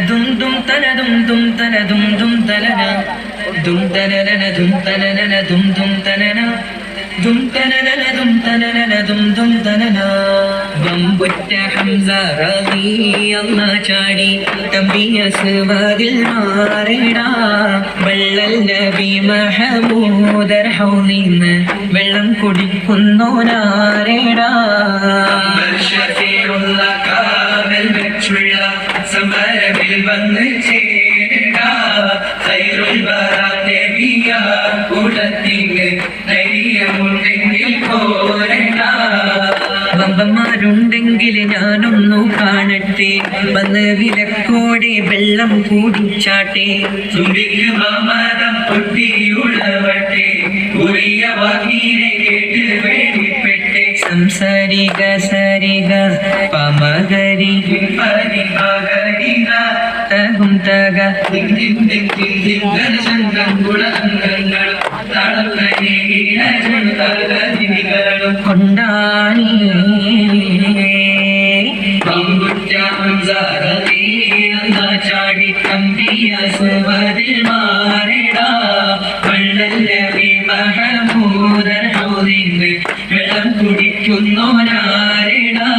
ദും ദും തന ദും ദും തന ദും ദും തനന ദും തനന ദും തനന ദും ദും തനന ദും തനന ദും തനന ദും ദും തനന വമ്പുറ്റ ഹംസ റളിയല്ലാഹു ചാടി തമ്പിയ സുവദിൽ മാറിടാ വള്ളൽ നബി മഹമൂദർ ഹൗലിന്ന് വെള്ളം കുടിക്കുന്നോനാരെടാ ബർഷഫിറുള്ള കാവൽ വെച്ചുള്ള സമരവിൽ വന്ന് ചേടാ ഖൈറുൽ ബറാത്തെ ബിയാ കൂടത്തിങ് ധൈര്യമുണ്ടെങ്കിൽ പോരടാ വമ്പന്മാരുണ്ടെങ്കിൽ ഞാനൊന്നു കാണട്ടെ വന്ന് വിലക്കോടെ വെള്ളം കൂടിച്ചാട്ടെ തുമ്പിക്ക് മമതം പൊട്ടിയുള്ളവട്ടെ ഉറിയ വാക്കിനെ കേട്ട് വേണ്ടിപ്പെട്ടെ സംസാരിക സരിക പമകരി പരിമകരിക തകും തക കൊണ്ടാണി ചാടി തമ്പിയ സുവദിൽ മാറിടാ വള്ളൽ നബി മഹമൂദർ ഹൗദിൽ വെള്ളം കുടിക്കുന്നോനാരിടാ